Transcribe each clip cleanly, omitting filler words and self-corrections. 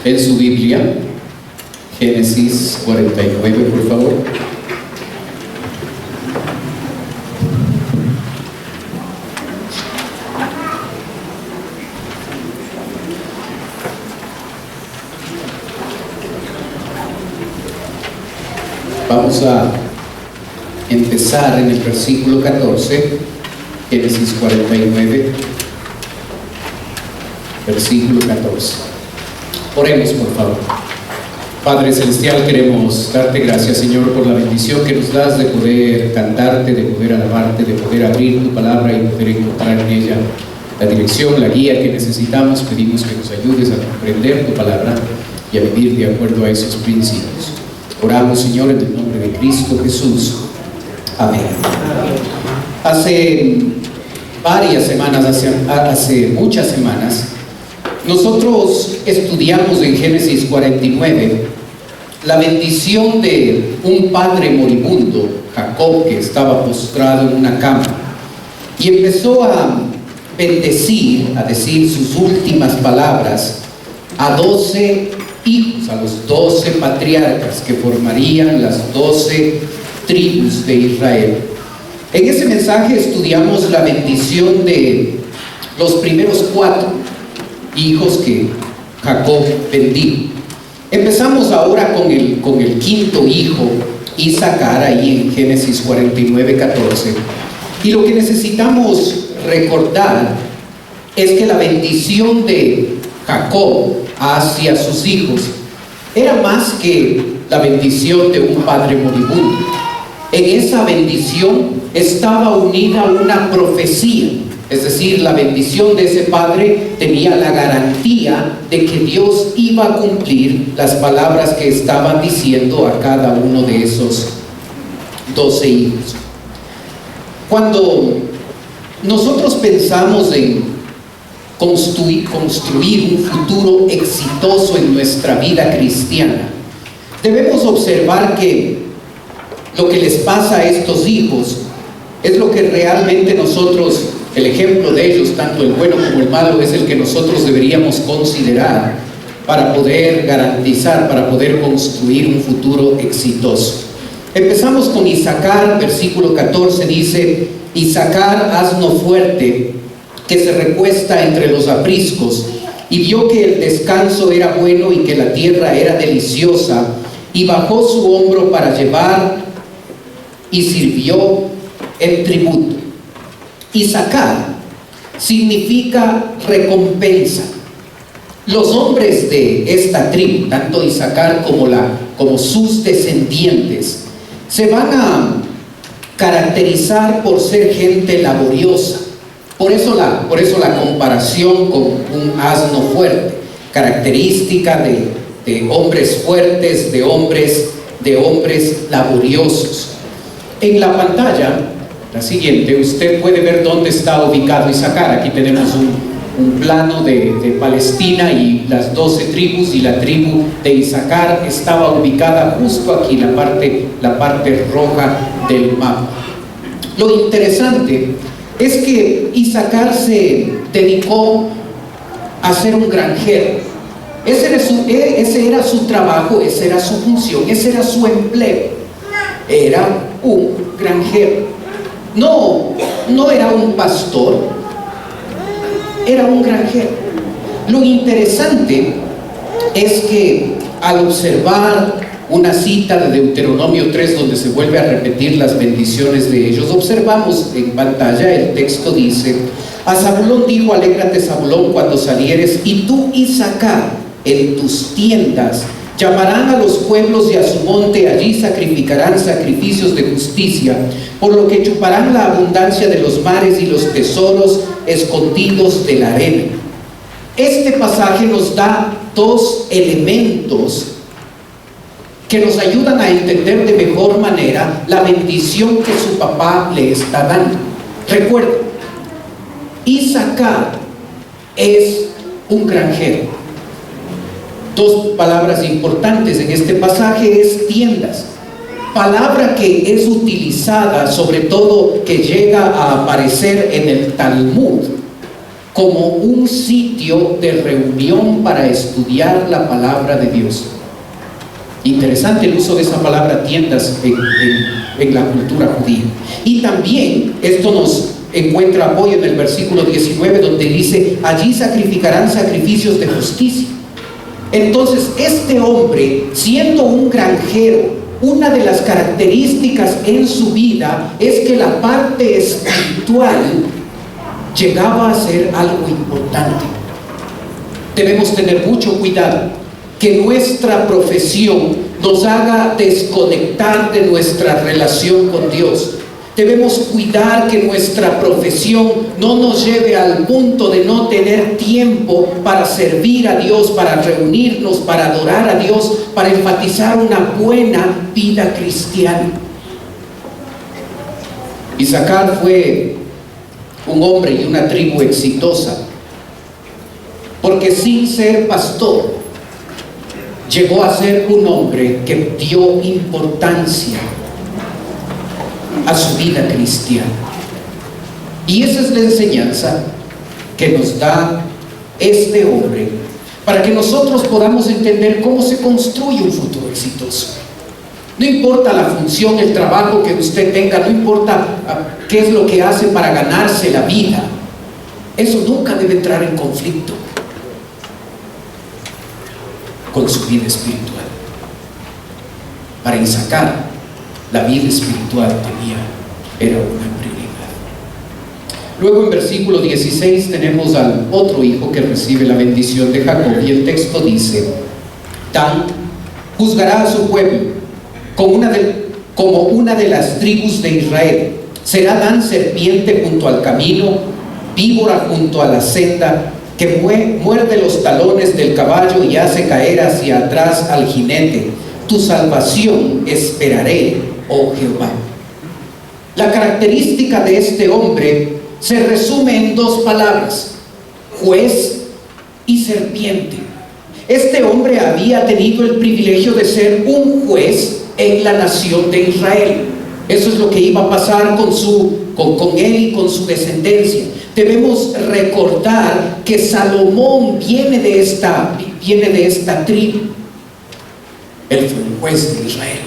En su Biblia, Génesis 49, por favor. Vamos a empezar en el versículo 14, Génesis 49, versículo 14. Oremos, por favor. Padre Celestial, queremos darte gracias, Señor, por la bendición que nos das de poder cantarte, de poder alabarte, de poder abrir tu palabra y poder encontrar en ella la dirección, la guía que necesitamos. Pedimos que nos ayudes a comprender tu palabra y a vivir de acuerdo a esos principios. Oramos, Señor, en el nombre de Cristo Jesús. Amén. Hace varias semanas, hace muchas semanas, nosotros estudiamos en Génesis 49 la bendición de un padre moribundo, Jacob, que estaba postrado en una cama, y empezó a bendecir, a decir sus últimas palabras a 12 hijos, a los 12 patriarcas que formarían las 12 tribus de Israel. En ese mensaje estudiamos la bendición de los primeros 4 hijos que Jacob bendijo. Empezamos ahora con el quinto hijo, Isacar, ahí en Génesis 49, 14. Y lo que necesitamos recordar es que la bendición de Jacob hacia sus hijos era más que la bendición de un padre moribundo. En esa bendición estaba unida una profecía. Es decir, la bendición de ese padre tenía la garantía de que Dios iba a cumplir las palabras que estaban diciendo a cada uno de esos 12 hijos. Cuando nosotros pensamos en construir un futuro exitoso en nuestra vida cristiana, debemos observar que lo que les pasa a estos hijos es lo que realmente nosotros, el ejemplo de ellos, tanto el bueno como el malo, es el que nosotros deberíamos considerar para poder garantizar, para poder construir un futuro exitoso. Empezamos con Isacar, versículo 14, dice: Isacar, asno fuerte, que se recuesta entre los apriscos, y vio que el descanso era bueno y que la tierra era deliciosa, y bajó su hombro para llevar, y sirvió en tributo. Isacar significa recompensa. Los hombres de esta tribu, tanto Isacar como sus descendientes, se van a caracterizar por ser gente laboriosa. Por eso la comparación con un asno fuerte, característica de hombres fuertes, de hombres laboriosos. En la pantalla, la siguiente, usted puede ver dónde está ubicado Isacar. Aquí tenemos un plano de Palestina y las 12 tribus, y la tribu de Isacar estaba ubicada justo aquí, la parte roja del mapa. Lo interesante es que Isacar se dedicó a ser un granjero. Ese era su trabajo, esa era su función, ese era su empleo. Era un granjero. No era un pastor, era un granjero. Lo interesante es que al observar una cita de Deuteronomio 3, donde se vuelve a repetir las bendiciones de ellos, observamos en pantalla, el texto dice: a Zabulón dijo: alégrate, Zabulón, cuando salieres, y tú, Isacar, en tus tiendas. Llamarán a los pueblos y a su monte, allí sacrificarán sacrificios de justicia, por lo que chuparán la abundancia de los mares y los tesoros escondidos de la arena. Este pasaje nos da dos elementos que nos ayudan a entender de mejor manera la bendición que su papá le está dando. Recuerden, Isacar es un granjero. Dos palabras importantes en este pasaje es tiendas, palabra que es utilizada, sobre todo que llega a aparecer en el Talmud, como un sitio de reunión para estudiar la palabra de Dios. Interesante el uso de esa palabra tiendas en la cultura judía. Y también esto nos encuentra apoyo en el versículo 19, donde dice: allí sacrificarán sacrificios de justicia. Entonces este hombre, siendo un granjero, una de las características en su vida es que la parte espiritual llegaba a ser algo importante. Debemos tener mucho cuidado que nuestra profesión nos haga desconectar de nuestra relación con Dios. Debemos cuidar que nuestra profesión no nos lleve al punto de no tener tiempo para servir a Dios, para reunirnos, para adorar a Dios, para enfatizar una buena vida cristiana. Isaacar fue un hombre y una tribu exitosa, porque sin ser pastor, llegó a ser un hombre que dio importancia a su vida cristiana. Y esa es la enseñanza que nos da este hombre, para que nosotros podamos entender cómo se construye un futuro exitoso. No importa la función, el trabajo que usted tenga, no importa qué es lo que hace para ganarse la vida, eso nunca debe entrar en conflicto con su vida espiritual. Para Isaacar, la vida espiritual era una prioridad. Luego en versículo 16 tenemos al otro hijo que recibe la bendición de Jacob, y el texto dice: Dan juzgará a su pueblo como una de las tribus de Israel. Será Dan serpiente junto al camino, víbora junto a la senda, que muerde los talones del caballo y hace caer hacia atrás al jinete. Tu salvación esperaré, oh Jehová. La característica de este hombre se resume en dos palabras: juez y serpiente. Este hombre había tenido el privilegio de ser un juez en la nación de Israel. Eso es lo que iba a pasar con él y con su descendencia. Debemos recordar que Salomón viene de esta tribu. Él fue un juez de Israel,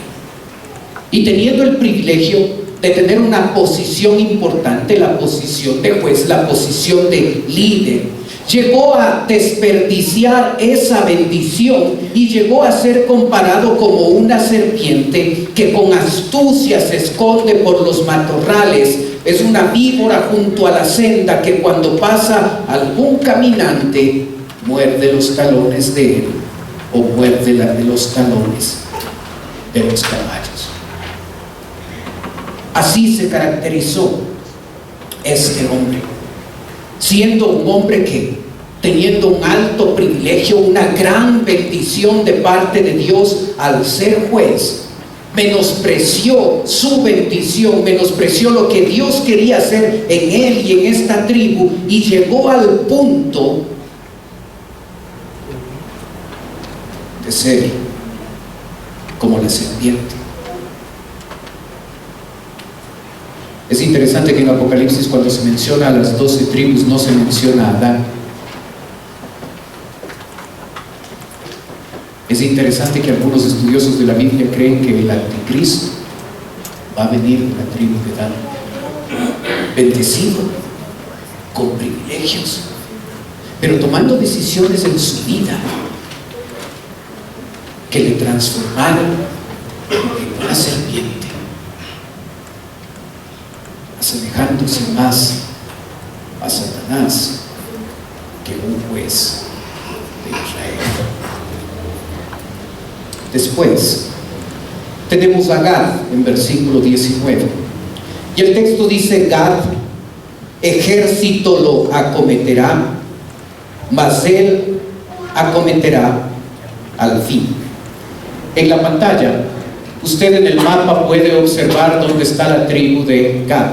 y teniendo el privilegio de tener una posición importante, la posición de juez, la posición de líder, llegó a desperdiciar esa bendición y llegó a ser comparado como una serpiente que con astucia se esconde por los matorrales. Es una víbora junto a la senda que cuando pasa algún caminante muerde los talones de él, o muerde los talones de los caballos. Así se caracterizó este hombre, siendo un hombre que, teniendo un alto privilegio, una gran bendición de parte de Dios al ser juez, menospreció su bendición, menospreció lo que Dios quería hacer en él y en esta tribu, y llegó al punto de ser como la serpiente. Es interesante que en Apocalipsis, cuando se menciona a las 12 tribus, no se menciona a Adán. Es interesante que algunos estudiosos de la Biblia creen que el anticristo va a venir de la tribu de Adán, bendecido, con privilegios, pero tomando decisiones en su vida que le transformaron en una serpiente, asemejándose más a Satanás que un juez de Israel. Después tenemos a Gad en versículo 19, y el texto dice: Gad, ejército lo acometerá, mas él acometerá al fin. En la pantalla usted en el mapa puede observar dónde está la tribu de Gad.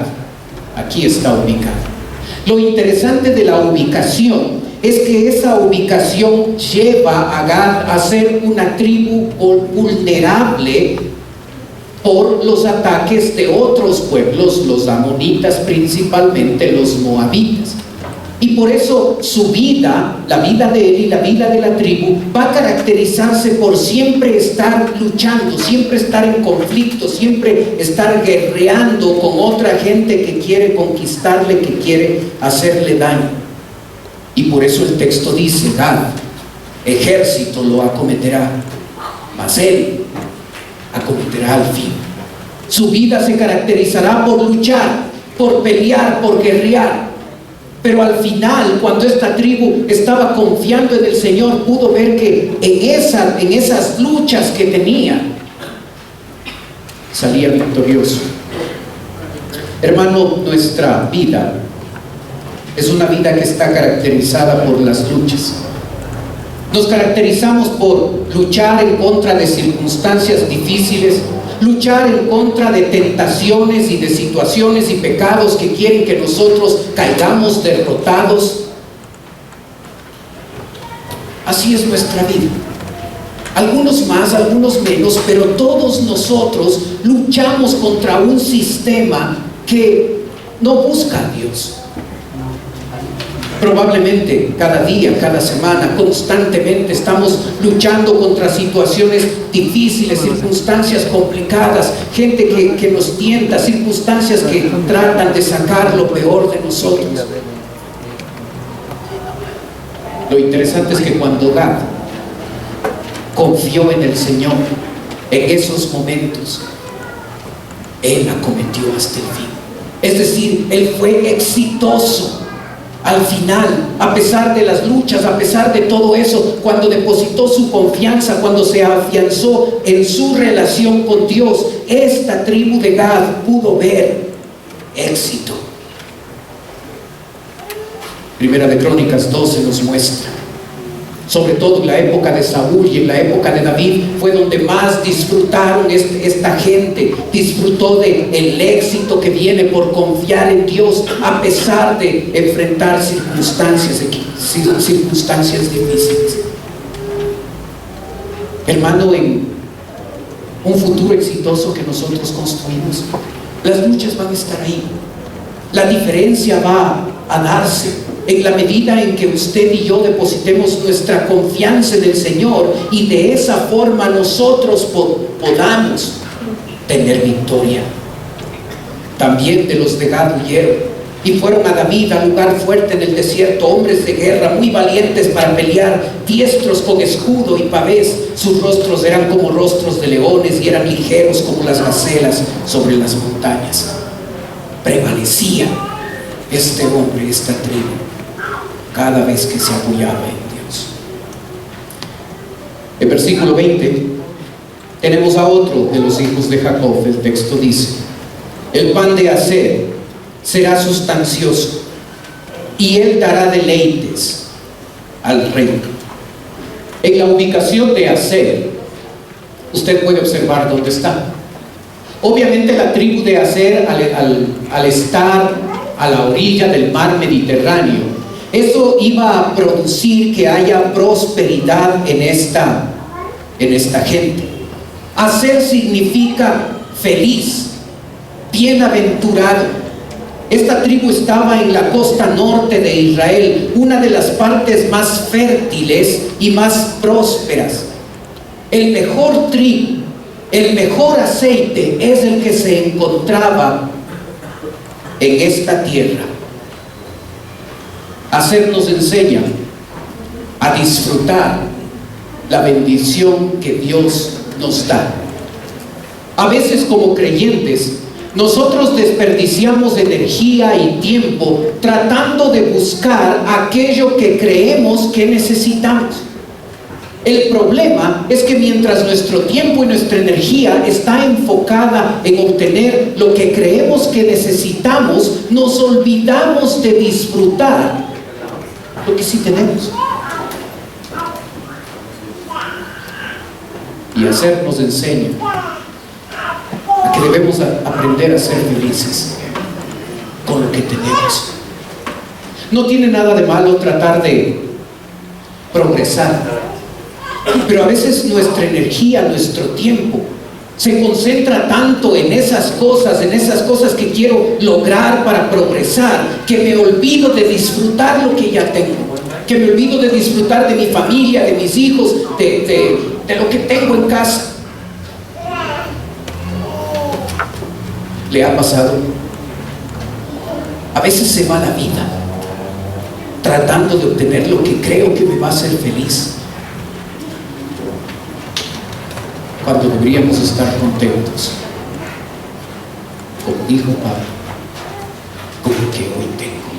Aquí está ubicada. Lo interesante de la ubicación es que esa ubicación lleva a Gad a ser una tribu vulnerable por los ataques de otros pueblos, los amonitas, principalmente los moabitas. Y por eso su vida, la vida de él y la vida de la tribu, va a caracterizarse por siempre estar luchando, siempre estar en conflicto, siempre estar guerreando con otra gente que quiere conquistarle, que quiere hacerle daño. Y por eso el texto dice: Gad, ejército lo acometerá, mas él acometerá al fin. Su vida se caracterizará por luchar, por pelear, por guerrear. Pero al final, cuando esta tribu estaba confiando en el Señor, pudo ver que en esas luchas que tenía, salía victorioso. Hermano, nuestra vida es una vida que está caracterizada por las luchas. Nos caracterizamos por luchar en contra de circunstancias difíciles, luchar en contra de tentaciones y de situaciones y pecados que quieren que nosotros caigamos derrotados. Así es nuestra vida. Algunos más, algunos menos, pero todos nosotros luchamos contra un sistema que no busca a Dios. Probablemente cada día, cada semana, constantemente estamos luchando contra situaciones difíciles, circunstancias complicadas, gente que nos tienta, circunstancias que tratan de sacar lo peor de nosotros. Lo interesante es que cuando Gad confió en el Señor, en esos momentos, él acometió hasta el fin. Es decir, él fue exitoso. Al final, a pesar de las luchas, a pesar de todo eso, cuando depositó su confianza, cuando se afianzó en su relación con Dios, esta tribu de Gad pudo ver éxito. Primera de Crónicas 12 nos muestra, sobre todo en la época de Saúl y en la época de David, fue donde más disfrutaron esta gente, disfrutó del éxito que viene por confiar en Dios a pesar de enfrentar circunstancias difíciles. Hermano, en un futuro exitoso que nosotros construimos, las luchas van a estar ahí. La diferencia va a darse en la medida en que usted y yo depositemos nuestra confianza en el Señor y de esa forma nosotros podamos tener victoria. También de los de Gad huyeron y fueron a David, al lugar fuerte en el desierto, hombres de guerra muy valientes para pelear, diestros con escudo y pavés. Sus rostros eran como rostros de leones y eran ligeros como las gacelas sobre las montañas. Prevalecía este hombre, esta tribu, cada vez que se apoyaba en Dios. En versículo 20 tenemos a otro de los hijos de Jacob. El texto dice: el pan de Aser será sustancioso y él dará deleites al rey. En la ubicación de Aser, usted puede observar dónde está. Obviamente la tribu de Aser, al estar a la orilla del mar Mediterráneo, eso iba a producir que haya prosperidad en esta gente. Aser significa feliz, bienaventurado. Esta tribu estaba en la costa norte de Israel, una de las partes más fértiles y más prósperas. El mejor trigo, el mejor aceite es el que se encontraba en esta tierra. Aser nos enseña a disfrutar la bendición que Dios nos da. A veces como creyentes nosotros desperdiciamos energía y tiempo tratando de buscar aquello que creemos que necesitamos. El problema es que mientras nuestro tiempo y nuestra energía está enfocada en obtener lo que creemos que necesitamos, nos olvidamos de disfrutar lo que sí tenemos. Y Aser nos enseña a que debemos aprender a ser felices con lo que tenemos. No tiene nada de malo tratar de progresar, pero a veces nuestra energía, nuestro tiempo Se concentra tanto en esas cosas que quiero lograr para progresar, que me olvido de disfrutar lo que ya tengo, que me olvido de disfrutar de mi familia, de mis hijos, de lo que tengo en casa. ¿Le ha pasado? A veces se va la vida tratando de obtener lo que creo que me va a hacer feliz, cuando deberíamos estar contentos, como dijo Pablo, con lo que hoy tengo.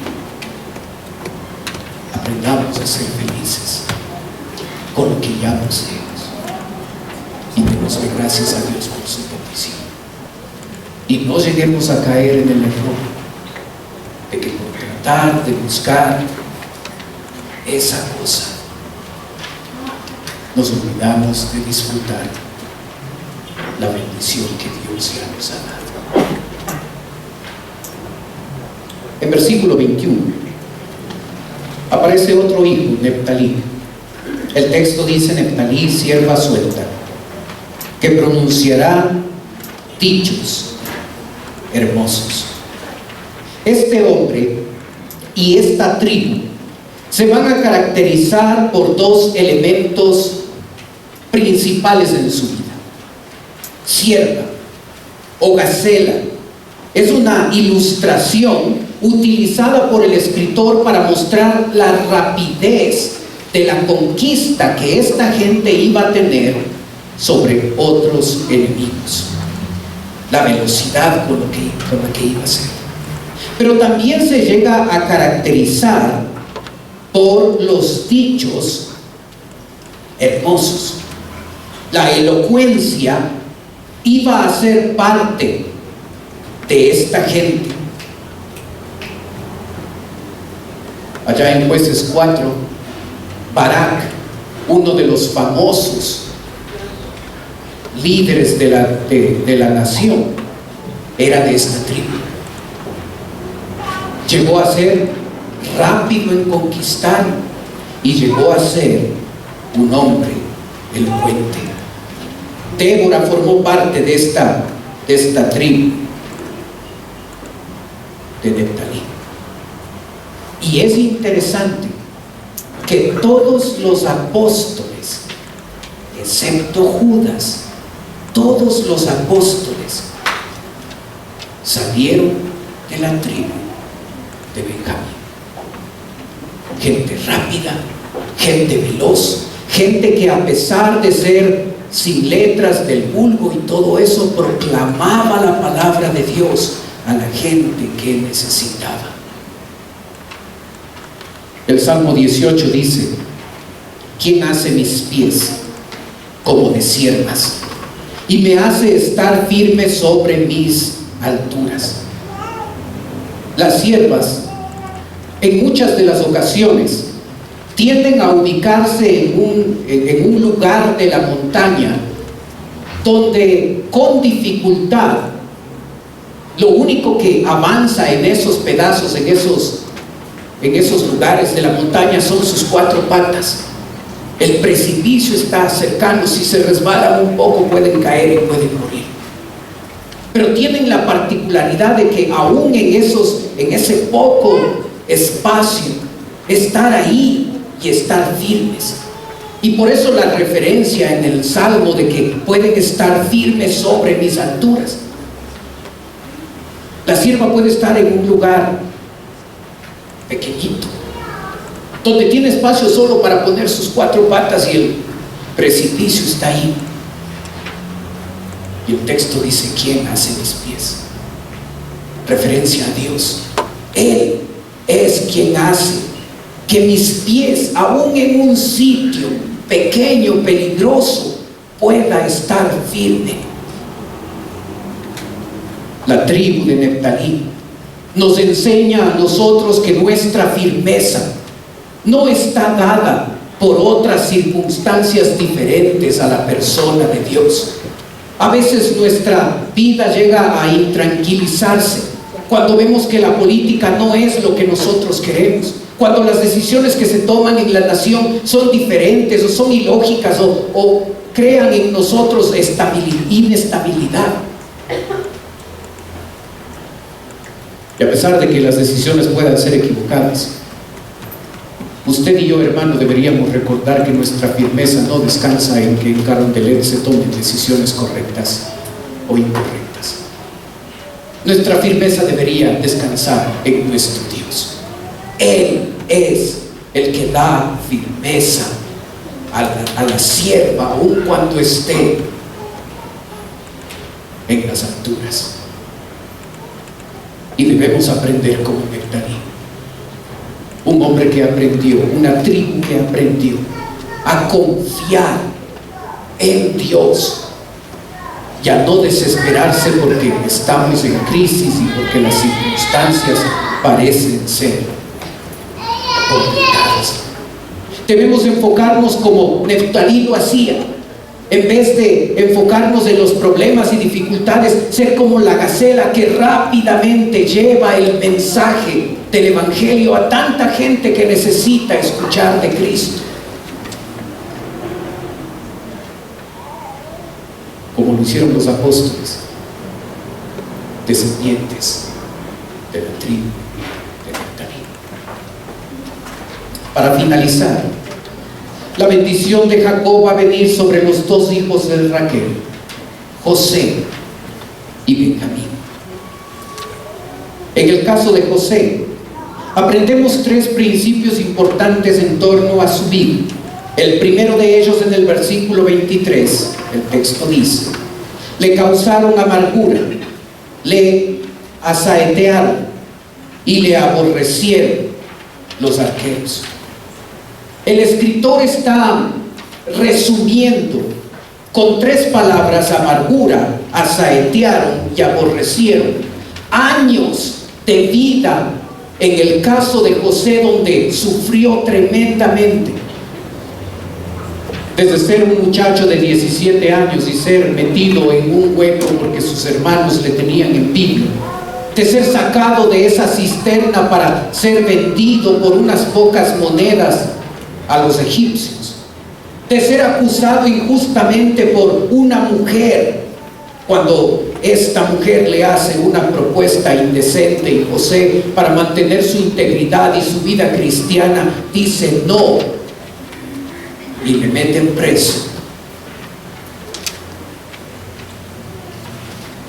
Aprendamos a ser felices con lo que ya poseemos y démosle gracias a Dios por su bendición, y no lleguemos a caer en el error de que por tratar de buscar esa cosa nos olvidamos de disfrutar la bendición que Dios ya nos ha dado. En versículo 21 aparece otro hijo, Neftalí. El texto dice: Neftalí, sierva suelta, que pronunciará dichos hermosos. Este hombre y esta tribu se van a caracterizar por dos elementos principales en su vida. Sierva o gacela es una ilustración utilizada por el escritor para mostrar la rapidez de la conquista que esta gente iba a tener sobre otros enemigos, la velocidad con la que iba a ser. Pero también se llega a caracterizar por los dichos hermosos. La elocuencia iba a ser parte de esta gente. Allá en Jueces 4, Barak, uno de los famosos líderes de la nación, era de esta tribu. Llegó a ser rápido en conquistar y llegó a ser un hombre elocuente. Débora formó parte de esta tribu de Neftalí. Y es interesante que todos los apóstoles, excepto Judas, todos los apóstoles salieron de la tribu de Benjamín. Gente rápida, gente veloz, gente que a pesar de ser sin letras del vulgo y todo eso, proclamaba la palabra de Dios a la gente que necesitaba. El Salmo 18 dice: ¿quién hace mis pies como de siervas y me hace estar firme sobre mis alturas? Las siervas, en muchas de las ocasiones, tienden a ubicarse en un lugar de la montaña donde con dificultad lo único que avanza en esos pedazos, en esos lugares de la montaña, son sus cuatro patas. El precipicio está cercano, si se resbalan un poco pueden caer y pueden morir. Pero tienen la particularidad de que aún en ese poco espacio, estar ahí y estar firmes. Y por eso la referencia en el Salmo de que pueden estar firmes sobre mis alturas. La sierva puede estar en un lugar pequeñito, donde tiene espacio solo para poner sus cuatro patas y el precipicio está ahí. Y el texto dice: ¿quién hace mis pies? Referencia a Dios. Él es quien hace que mis pies, aún en un sitio pequeño, peligroso, pueda estar firme. La tribu de Neftalí nos enseña a nosotros que nuestra firmeza no está dada por otras circunstancias diferentes a la persona de Dios. A veces nuestra vida llega a intranquilizarse cuando vemos que la política no es lo que nosotros queremos, cuando las decisiones que se toman en la nación son diferentes o son ilógicas o crean en nosotros inestabilidad. Y a pesar de que las decisiones puedan ser equivocadas, usted y yo, hermano, deberíamos recordar que nuestra firmeza no descansa en que en Carondelet se tomen decisiones correctas o incorrectas. Nuestra firmeza debería descansar en nuestro Dios. Él es el que da firmeza a la sierva, aun cuando esté en las alturas. Y debemos aprender como Neftalí, un hombre que aprendió, una tribu que aprendió a confiar en Dios y a no desesperarse porque estamos en crisis y porque las circunstancias parecen ser complicadas. Debemos enfocarnos como Neftalí lo hacía. En vez de enfocarnos en los problemas y dificultades, ser como la gacela que rápidamente lleva el mensaje del Evangelio a tanta gente que necesita escuchar de Cristo. Como lo hicieron los apóstoles, descendientes de la tribu de Neftalí. Para finalizar, la bendición de Jacob va a venir sobre los dos hijos de Raquel, José y Benjamín. En el caso de José, aprendemos tres principios importantes en torno a su vida. El primero de ellos en el versículo 23, el texto dice: le causaron amargura, le asaetearon y le aborrecieron los arqueros. El escritor está resumiendo con tres palabras: amargura, asaetearon y aborrecieron, años de vida en el caso de José, donde sufrió tremendamente. Desde ser un muchacho de 17 años y ser metido en un hueco porque sus hermanos le tenían envidia, de ser sacado de esa cisterna para ser vendido por unas pocas monedas a los egipcios, de ser acusado injustamente por una mujer, cuando esta mujer le hace una propuesta indecente y José, para mantener su integridad y su vida cristiana, dice no y le meten preso.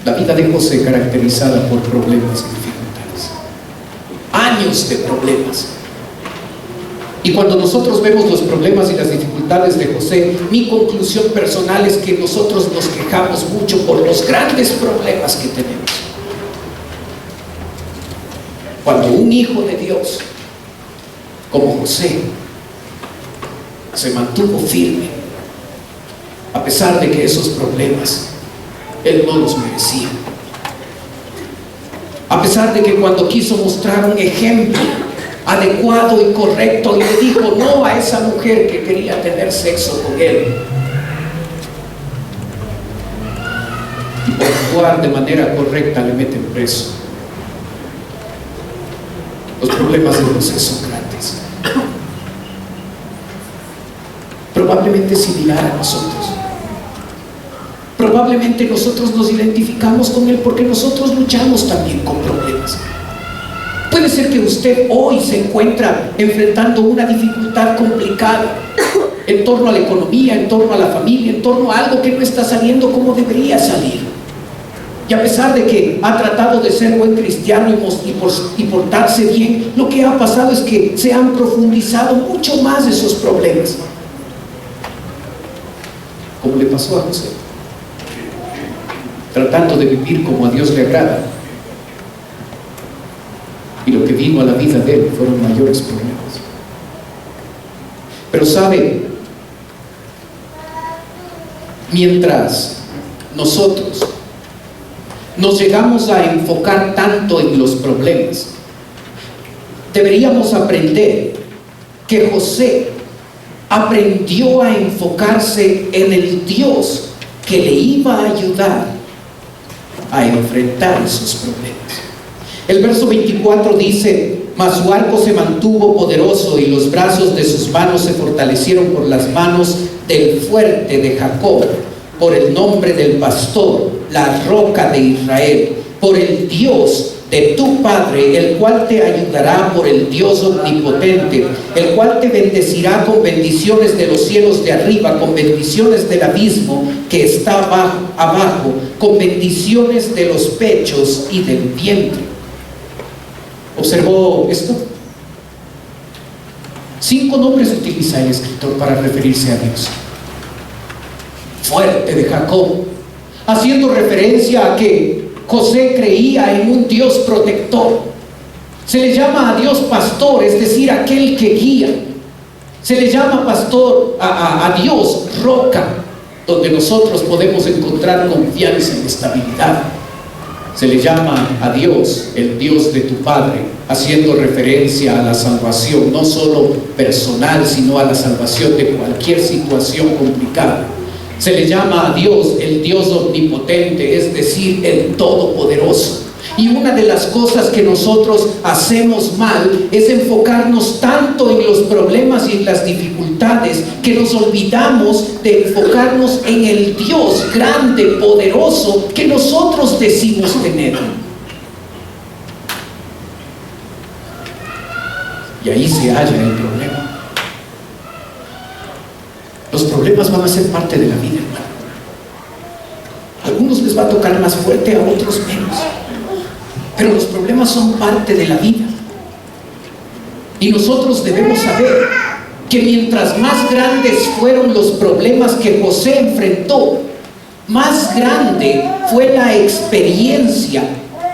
La vida de José caracterizada por problemas y dificultades, años de problemas. Y cuando nosotros vemos los problemas y las dificultades de José, mi conclusión personal es que nosotros nos quejamos mucho por los grandes problemas que tenemos. Cuando un hijo de Dios como José se mantuvo firme, a pesar de que esos problemas él no los merecía, a pesar de que cuando quiso mostrar un ejemplo adecuado y correcto, le dijo no a esa mujer que quería tener sexo con él, y por actuar de manera correcta le meten preso. Los problemas de José son grandes, probablemente similar a nosotros. Probablemente nosotros nos identificamos con él porque nosotros luchamos también con problemas. Puede ser que usted hoy se encuentra enfrentando una dificultad complicada en torno a la economía, en torno a la familia, en torno a algo que no está saliendo como debería salir. Y a pesar de que ha tratado de ser buen cristiano y portarse bien, lo que ha pasado es que se han profundizado mucho más esos problemas, como le pasó a José, tratando de vivir como a Dios le agrada. Y lo que vino a la vida de él fueron mayores problemas. Pero sabe, mientras nosotros nos llegamos a enfocar tanto en los problemas, deberíamos aprender que José aprendió a enfocarse en el Dios que le iba a ayudar a enfrentar esos problemas. El verso 24 dice: mas su arco se mantuvo poderoso y los brazos de sus manos se fortalecieron por las manos del fuerte de Jacob, por el nombre del pastor, la roca de Israel, por el Dios de tu Padre, el cual te ayudará, por el Dios omnipotente, el cual te bendecirá con bendiciones de los cielos de arriba, con bendiciones del abismo que está abajo, con bendiciones de los pechos y del vientre. ¿Observó esto? 5 nombres utiliza el escritor para referirse a Dios. Fuerte de Jacob, haciendo referencia a que José creía en un Dios protector. Se le llama a Dios pastor, es decir, aquel que guía. Se le llama pastor a Dios roca, donde nosotros podemos encontrar confianza y estabilidad. Se le llama a Dios el Dios de tu Padre, haciendo referencia a la salvación, no solo personal, sino a la salvación de cualquier situación complicada. Se le llama a Dios el Dios omnipotente, es decir, el todopoderoso. Y una de las cosas que nosotros hacemos mal es enfocarnos tanto en los problemas y en las dificultades que nos olvidamos de enfocarnos en el Dios grande, poderoso que nosotros decimos tener. Y ahí se halla el problema. Los problemas van a ser parte de la vida, hermano. A algunos les va a tocar más fuerte, a otros menos. Pero los problemas son parte de la vida. Y nosotros debemos saber que mientras más grandes fueron los problemas que José enfrentó, más grande fue la experiencia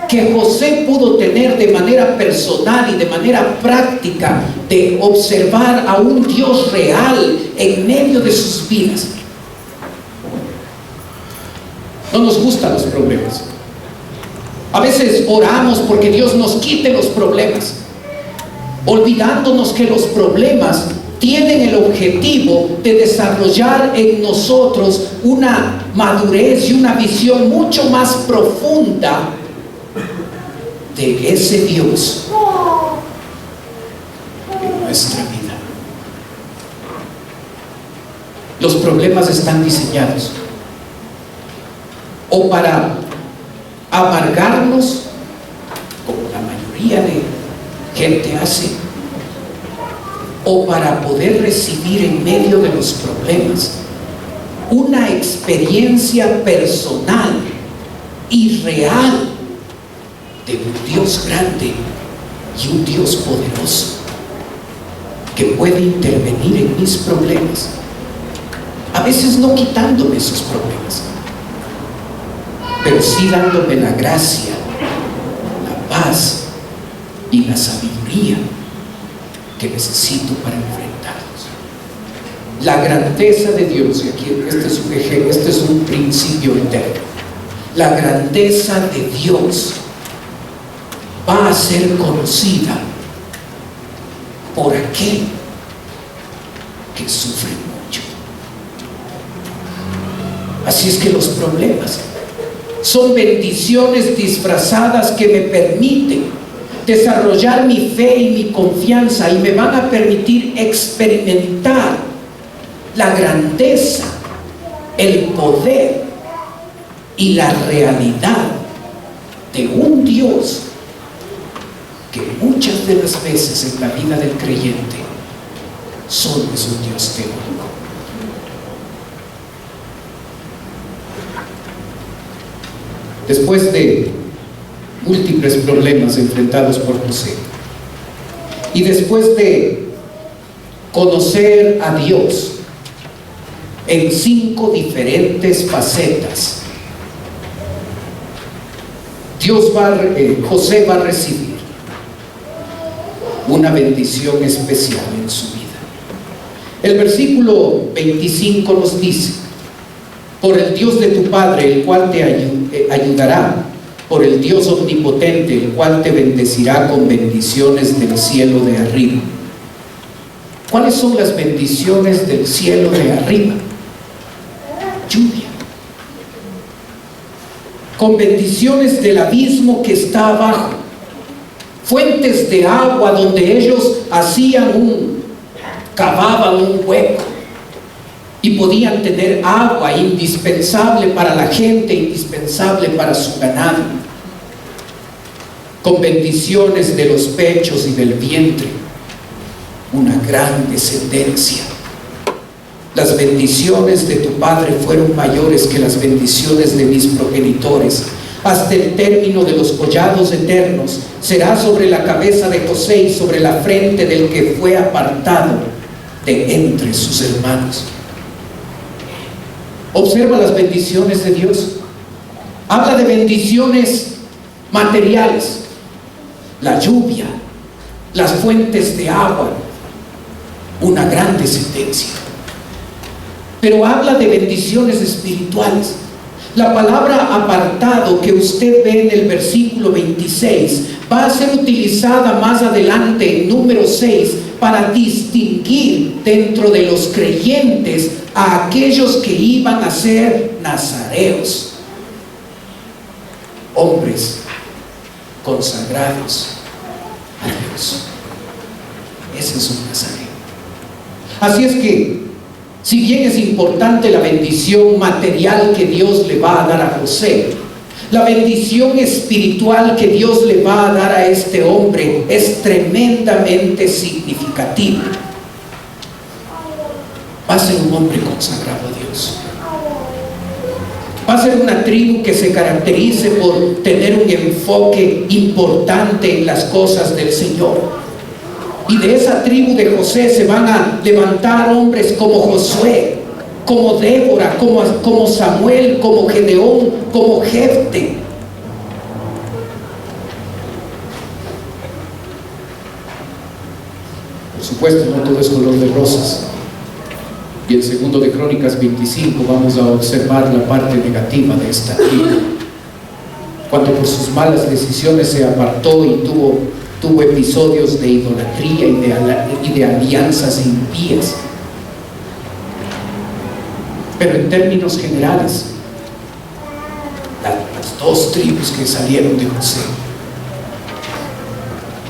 que José pudo tener de manera personal y de manera práctica de observar a un Dios real en medio de sus vidas. No nos gustan los problemas. A veces oramos porque Dios nos quite los problemas, olvidándonos que los problemas tienen el objetivo de desarrollar en nosotros una madurez y una visión mucho más profunda de ese Dios en nuestra vida. Los problemas están diseñados o para amargarnos, como la mayoría de gente hace, o para poder recibir en medio de los problemas una experiencia personal y real de un Dios grande y un Dios poderoso que puede intervenir en mis problemas, a veces no quitándome esos problemas, pero sí dándome la gracia, la paz y la sabiduría que necesito para enfrentarlos. La grandeza de Dios, y aquí este es un ejemplo, este es un principio eterno. La grandeza de Dios va a ser conocida por aquel que sufre mucho. Así es que los problemas son bendiciones disfrazadas que me permiten desarrollar mi fe y mi confianza y me van a permitir experimentar la grandeza, el poder y la realidad de un Dios que muchas de las veces en la vida del creyente solo es un Dios teórico. Después de múltiples problemas enfrentados por José y después de conocer a Dios en 5 diferentes facetas, José va a recibir una bendición especial en su vida. El versículo 25 nos dice: por el Dios de tu Padre, el cual te ayudará, por el Dios omnipotente, el cual te bendecirá con bendiciones del cielo de arriba. ¿Cuáles son las bendiciones del cielo de arriba? Lluvia. Con bendiciones del abismo que está abajo, fuentes de agua donde ellos cavaban un hueco y podían tener agua indispensable para la gente, indispensable para su ganado, con bendiciones de los pechos y del vientre, una gran descendencia. Las bendiciones de tu padre fueron mayores que las bendiciones de mis progenitores. Hasta el término de los collados eternos será sobre la cabeza de José y sobre la frente del que fue apartado de entre sus hermanos. Observa las bendiciones de Dios. Habla de bendiciones materiales, la lluvia, las fuentes de agua, una gran descendencia. Pero habla de bendiciones espirituales. La palabra apartado que usted ve en el versículo 26 va a ser utilizada más adelante en número 6 para distinguir dentro de los creyentes a aquellos que iban a ser nazareos, hombres consagrados a Dios. Ese es un nazareo. Así es que, si bien es importante la bendición material que Dios le va a dar a José, la bendición espiritual que Dios le va a dar a este hombre es tremendamente significativa. Va a ser un hombre consagrado a Dios. Va a ser una tribu que se caracterice por tener un enfoque importante en las cosas del Señor. Y de esa tribu de José se van a levantar hombres como Josué, como Débora, como Samuel, como Gedeón, como Jefte. Por supuesto, no todo es color de rosas. Y en 2 de Crónicas 25 vamos a observar la parte negativa de esta tribu. Cuando por sus malas decisiones se apartó y tuvo episodios de idolatría y de alianzas impías. Pero en términos generales, las dos tribus que salieron de José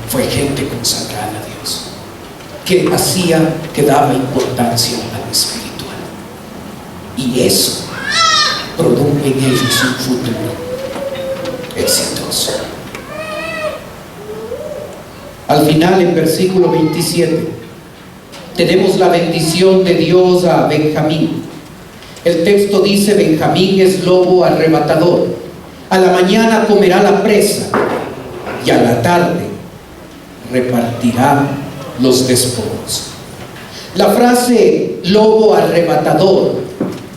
fue gente consagrada a Dios, que daba importancia a lo espiritual, y eso produjo en ellos un futuro exitoso. Al final, en versículo 27, tenemos la bendición de Dios a Benjamín. El texto dice: Benjamín es lobo arrebatador. A la mañana comerá la presa y a la tarde repartirá los despojos. La frase lobo arrebatador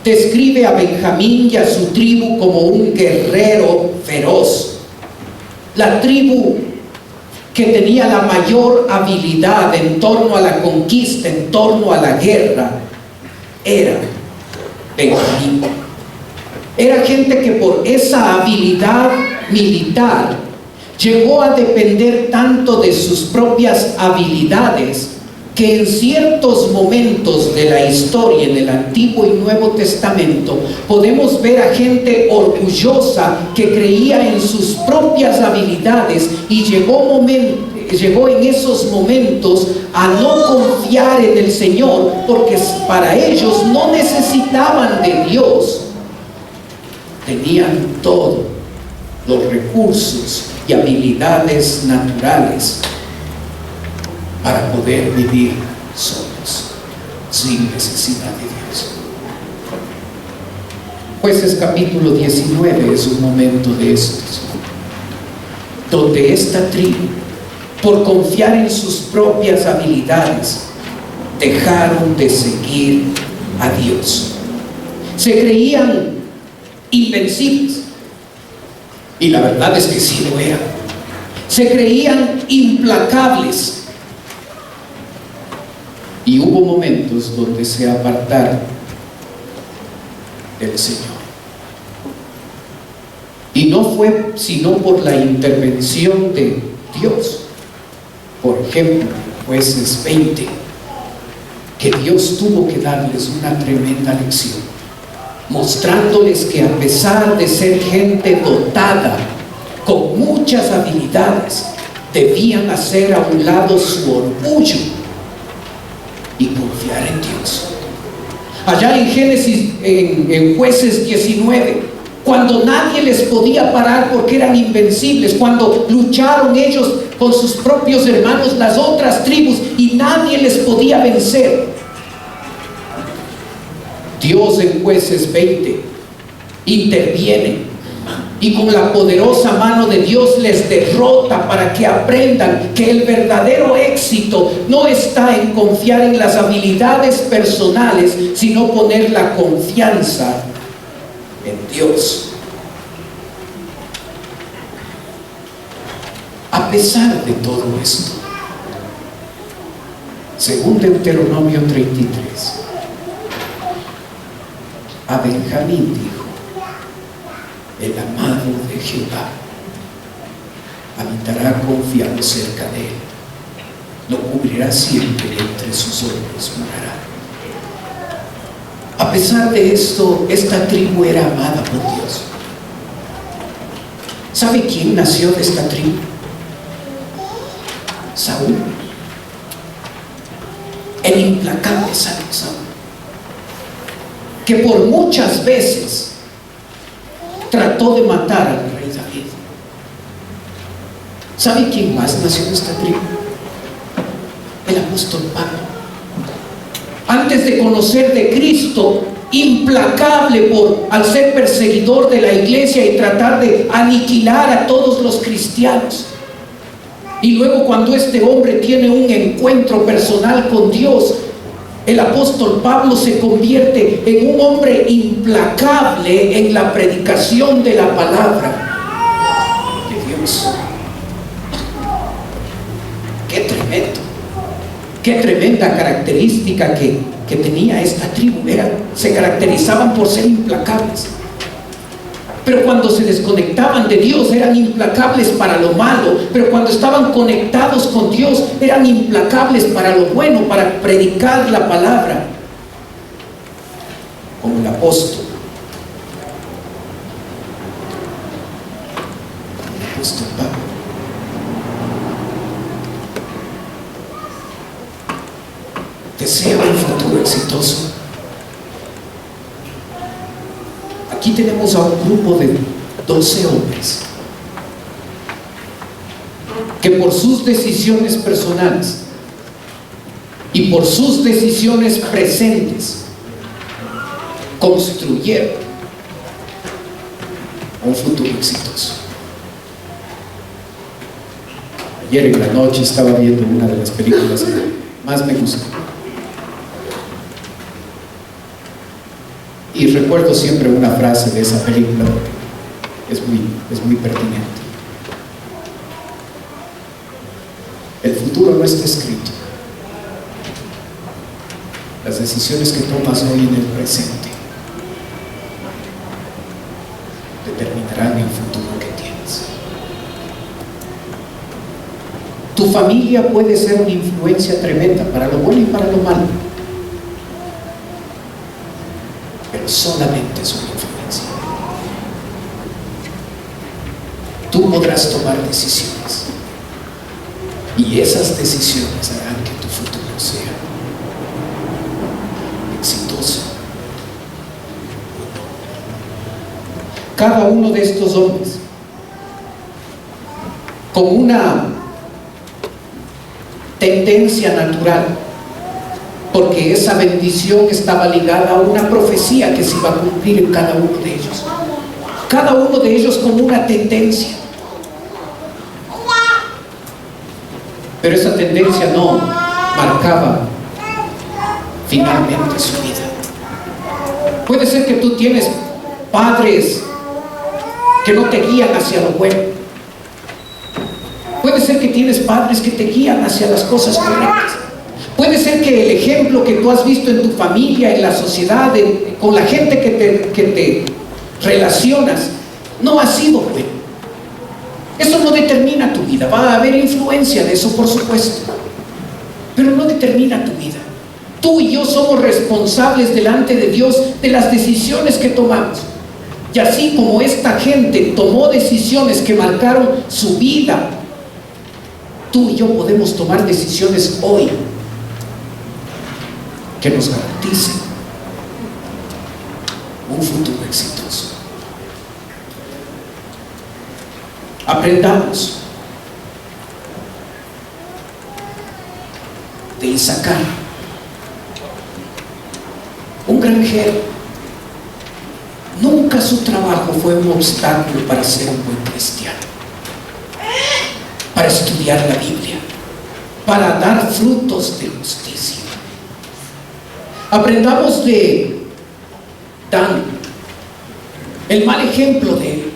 describe a Benjamín y a su tribu como un guerrero feroz. La tribu que tenía la mayor habilidad en torno a la conquista, en torno a la guerra, era Benjamín. Era gente que por esa habilidad militar llegó a depender tanto de sus propias habilidades que en ciertos momentos de la historia, en el Antiguo y Nuevo Testamento, podemos ver a gente orgullosa que creía en sus propias habilidades y llegó en esos momentos a no confiar en el Señor, porque para ellos no necesitaban de Dios. Tenían todos los recursos y habilidades naturales para poder vivir solos, sin necesidad de Dios. Jueces capítulo 19 es un momento de estos, donde esta tribu, por confiar en sus propias habilidades, dejaron de seguir a Dios. Se creían invencibles, y la verdad es que sí lo eran. Se creían implacables, y hubo momentos donde se apartaron del Señor. Y no fue sino por la intervención de Dios. Por ejemplo, en Jueces 20, que Dios tuvo que darles una tremenda lección, mostrándoles que a pesar de ser gente dotada con muchas habilidades, debían hacer a un lado su orgullo y confiar en Dios. Allá en Génesis, en Jueces 19, cuando nadie les podía parar porque eran invencibles, cuando lucharon ellos con sus propios hermanos, las otras tribus, y nadie les podía vencer. Dios en Jueces 20 interviene y con la poderosa mano de Dios les derrota, para que aprendan que el verdadero éxito no está en confiar en las habilidades personales, sino poner la confianza en Dios. A pesar de todo esto, según Deuteronomio 33, a Benjamín dijo: el amado de Jehová habitará confiado cerca de él, lo cubrirá siempre, entre sus hombros morará. A pesar de esto, esta tribu era amada por Dios. ¿Sabe quién nació de esta tribu? Saúl, el implacable Saúl, que por muchas veces trató de matar al rey David. ¿Sabe quién más nació de esta tribu? El apóstol Pablo. Antes de conocer de Cristo, implacable al ser perseguidor de la iglesia y tratar de aniquilar a todos los cristianos. Y luego, cuando este hombre tiene un encuentro personal con Dios, el apóstol Pablo se convierte en un hombre implacable en la predicación de la palabra de Dios. ¡Qué tremendo! ¡Qué tremenda característica que tenía esta tribu! Se caracterizaban por ser implacables. Pero cuando se desconectaban de Dios, eran implacables para lo malo. Pero cuando estaban conectados con Dios, eran implacables para lo bueno, para predicar la palabra. Como el apóstol. El apóstol Pablo. ¿Desea un futuro exitoso? Aquí tenemos a un grupo de 12 hombres que por sus decisiones personales y por sus decisiones presentes construyeron un futuro exitoso. Ayer en la noche estaba viendo una de las películas que más me gustó. Y recuerdo siempre una frase de esa película, es muy pertinente. El futuro no está escrito. Las decisiones que tomas hoy en el presente determinarán el futuro que tienes. Tu familia puede ser una influencia tremenda para lo bueno y para lo malo. Solamente es una influencia. Tú podrás tomar decisiones y esas decisiones harán que tu futuro sea exitoso. Cada uno de estos hombres con una tendencia natural, porque esa bendición estaba ligada a una profecía que se iba a cumplir en cada uno de ellos. Cada uno de ellos con una tendencia. Pero esa tendencia no marcaba finalmente su vida. Puede ser que tú tienes padres que no te guían hacia lo bueno. Puede ser que tienes padres que te guían hacia las cosas correctas. Puede ser que el ejemplo que tú has visto en tu familia, en la sociedad, con la gente que te relacionas, no ha sido bueno. Eso no determina tu vida. Va a haber influencia de eso, por supuesto, pero no determina tu vida. Tú y yo somos responsables delante de Dios de las decisiones que tomamos. Y así como esta gente tomó decisiones que marcaron su vida, tú y yo podemos tomar decisiones hoy que nos garanticen un futuro exitoso. Aprendamos de Isaacar, un granjero. Nunca su trabajo fue un obstáculo para ser un buen cristiano, para estudiar la Biblia, para dar frutos de justicia. Aprendamos de Dan, el mal ejemplo de él,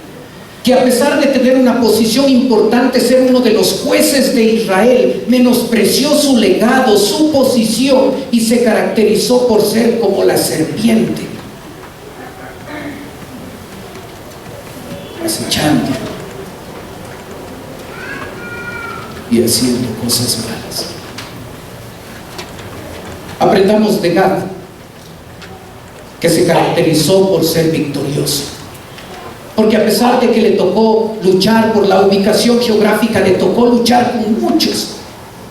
que a pesar de tener una posición importante, ser uno de los jueces de Israel, menospreció su legado, su posición, y se caracterizó por ser como la serpiente, acechando y haciendo cosas malas. Aprendamos de Gad, que se caracterizó por ser victorioso, porque a pesar de que le tocó luchar por la ubicación geográfica, le tocó luchar con muchos,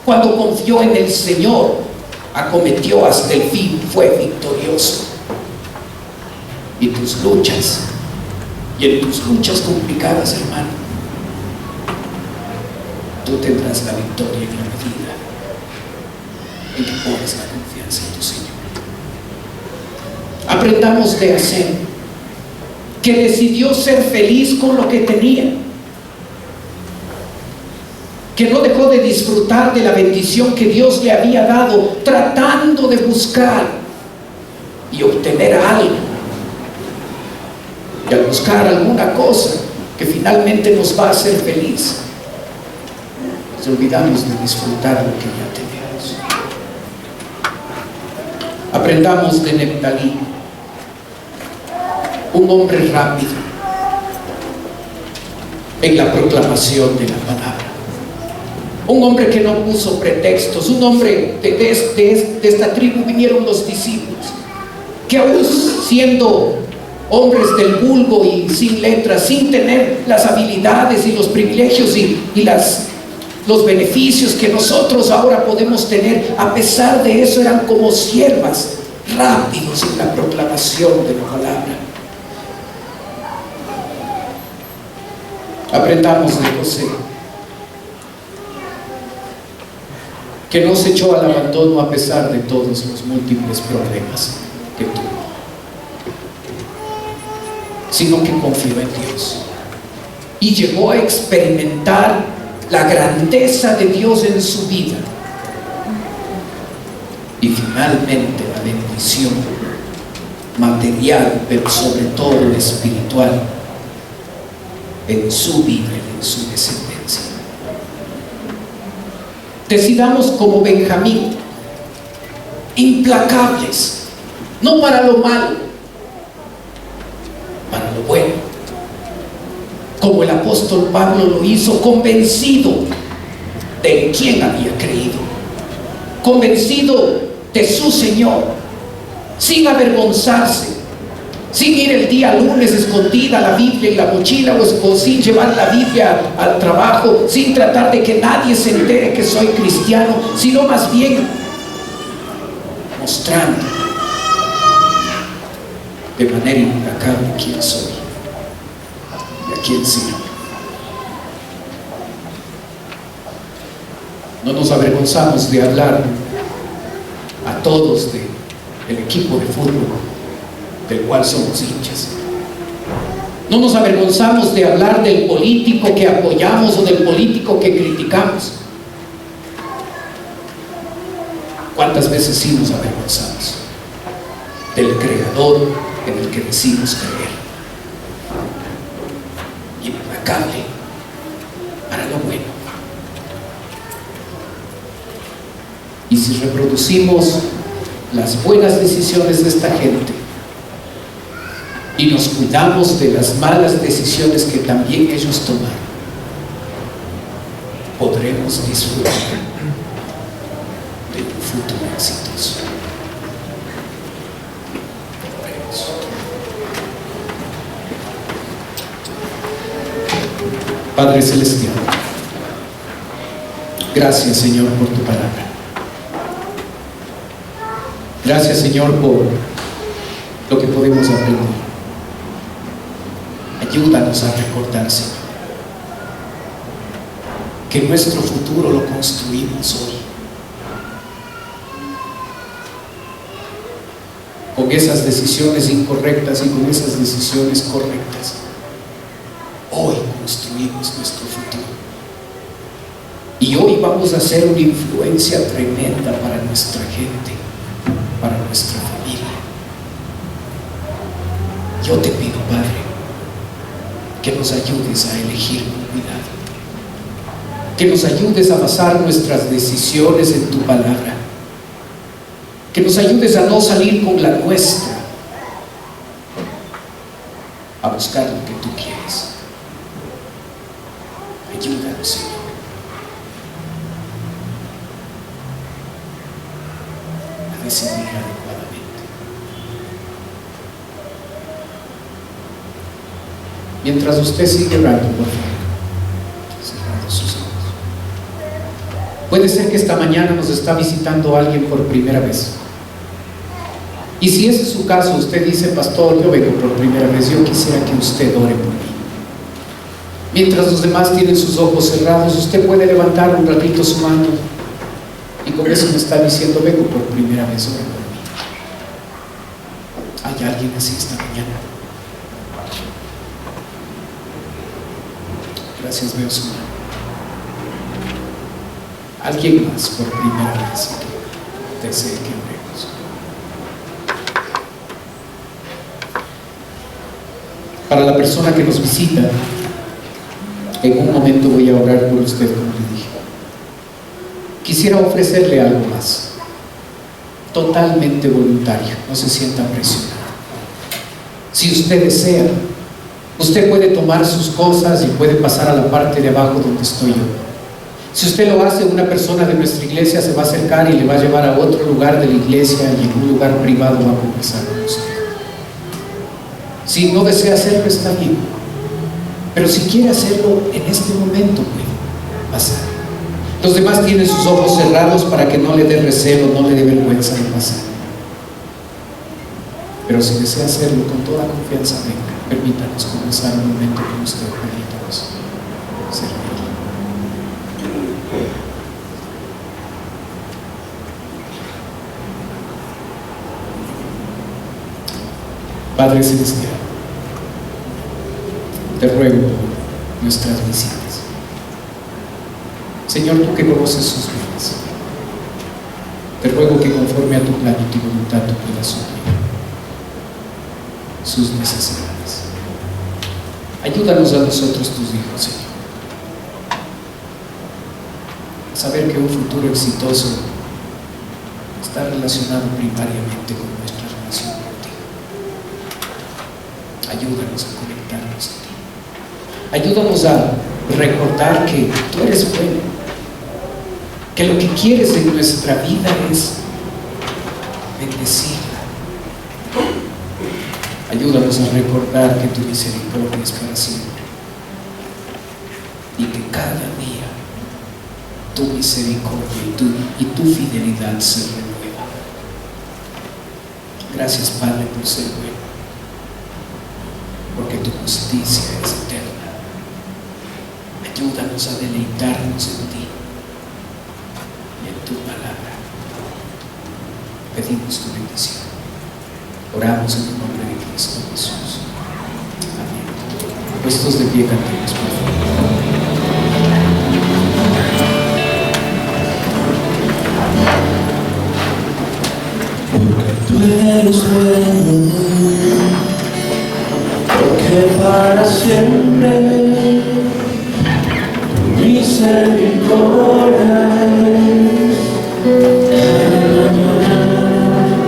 cuando confió en el Señor, acometió hasta el fin, fue victorioso. Y tus luchas, y en tus luchas complicadas, hermano, tú tendrás la victoria en la medida en que pones la confianza en tu Señor. Aprendamos de Acén, que decidió ser feliz con lo que tenía, que no dejó de disfrutar de la bendición que Dios le había dado, tratando de buscar y obtener algo, y al buscar alguna cosa que finalmente nos va a hacer feliz, nos olvidamos de disfrutar lo que ya tenemos. Aprendamos de Neftalí, un hombre rápido en la proclamación de la palabra, un hombre que no puso pretextos, un hombre de esta tribu vinieron los discípulos, que aún siendo hombres del vulgo y sin letras, sin tener las habilidades y los privilegios y los beneficios que nosotros ahora podemos tener, a pesar de eso eran como siervas, rápidos en la proclamación de la palabra. Aprendamos de José, que no se echó al abandono a pesar de todos los múltiples problemas que tuvo, sino que confió en Dios y llegó a experimentar la grandeza de Dios en su vida, y finalmente la bendición material, pero sobre todo espiritual, en su vida y en su descendencia. Decidamos como Benjamín, implacables, no para lo malo, para lo bueno, como el apóstol Pablo lo hizo, convencido de quién había creído, convencido de su Señor, sin avergonzarse, sin ir el día lunes escondida la Biblia en la mochila, o sin llevar la Biblia al trabajo, sin tratar de que nadie se entere que soy cristiano, sino más bien mostrando de manera implacable quién soy y a quién sirvo. No nos avergonzamos de hablar a todos del equipo de fútbol del cual somos hinchas. No nos avergonzamos de hablar del político que apoyamos o del político que criticamos. ¿Cuántas veces sí nos avergonzamos del creador en el que decimos creer? Implacable para lo bueno. Y si reproducimos las buenas decisiones de esta gente y nos cuidamos de las malas decisiones que también ellos tomaron, podremos disfrutar de un futuro exitoso. Oremos. Padre Celestial, gracias, Señor, por tu palabra. Gracias, Señor, por lo que podemos aprender. Ayúdanos a recordar, Señor, que nuestro futuro lo construimos hoy. Con esas decisiones incorrectas y con esas decisiones correctas, hoy construimos nuestro futuro. Y hoy vamos a ser una influencia tremenda para nuestra gente, para nuestra familia. Yo te pido, Padre, que nos ayudes a elegir con cuidado, que nos ayudes a basar nuestras decisiones en tu palabra, que nos ayudes a no salir con la nuestra, a buscar lo que tú quieres. Ayúdanos, Señor. A decidir adecuadamente. Mientras usted sigue orando, por favor, cerrando sus ojos. Puede ser que esta mañana nos está visitando alguien por primera vez. Y si ese es su caso, usted dice: pastor, yo vengo por primera vez, yo quisiera que usted ore por mí. Mientras los demás tienen sus ojos cerrados, usted puede levantar un ratito su mano y con eso me está diciendo: vengo por primera vez, ore por mí. ¿Hay alguien así esta mañana? Gracias, veo su mano. Alguien más por primera vez que desee que oremos. Para la persona que nos visita, en un momento voy a orar por usted, como le dije. Quisiera ofrecerle algo más, totalmente voluntario, no se sienta presionado. Si usted desea, usted puede tomar sus cosas y puede pasar a la parte de abajo donde estoy yo. Si usted lo hace, una persona de nuestra iglesia se va a acercar y le va a llevar a otro lugar de la iglesia y en un lugar privado va a conversar con usted. Si no desea hacerlo, está bien, pero si quiere hacerlo en este momento, puede pasar. Los demás tienen sus ojos cerrados para que no le dé recelo, no le dé vergüenza de pasar. Pero si desea hacerlo con toda confianza, venga, permítanos comenzar un momento con usted, permítanos servirle. Padre Celestial, te ruego por nuestras visitas. Señor, tú que conoces sus vidas, te ruego que conforme a tu plan y tu voluntad tú puedas suplir sus necesidades. Ayúdanos a nosotros, tus hijos, Señor, a saber que un futuro exitoso está relacionado primariamente con nuestra relación contigo. Ayúdanos a conectarnos a ti. Ayúdanos a recordar que tú eres bueno, que lo que quieres en nuestra vida es bendecirla. Ayúdanos a recordar que tu misericordia es para siempre y que cada día tu misericordia y tu fidelidad se renueva. Gracias, Padre, por ser bueno, porque tu justicia es eterna. Ayúdanos a deleitarnos en ti y en tu palabra. Pedimos tu bendición. Oramos en el nombre de Cristo Jesús. Amén. Puestos de pie, cantemos, por favor. Porque tú eres bueno, porque para siempre tu misericordia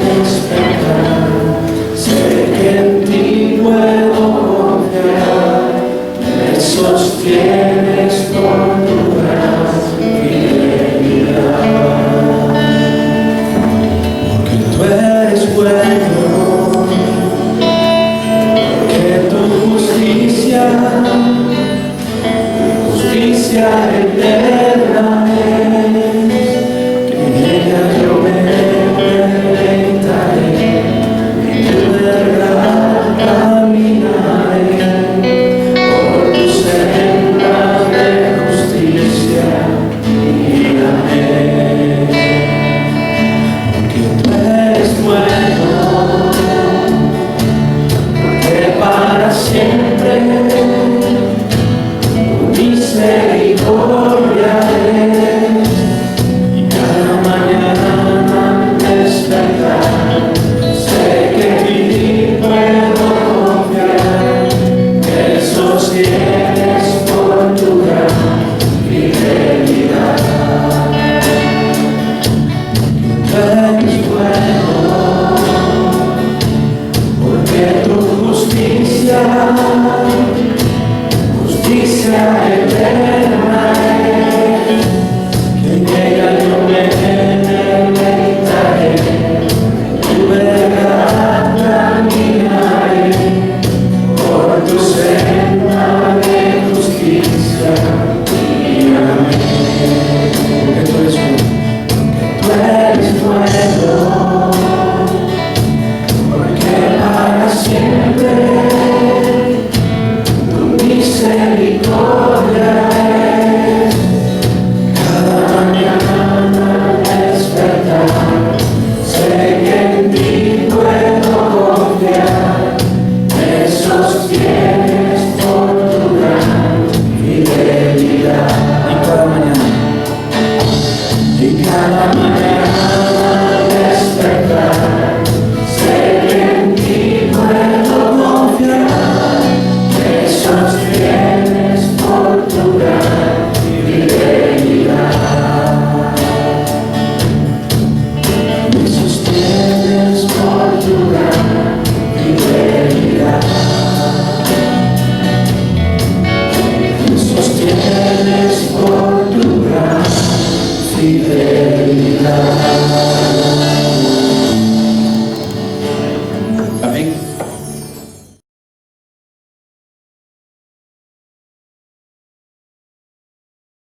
es verdad. Sé que en ti puedo confiar, me sostienes con tu gran fidelidad. Porque tú eres bueno, porque tu justicia eterna es. tú eres bueno, porque tu justicia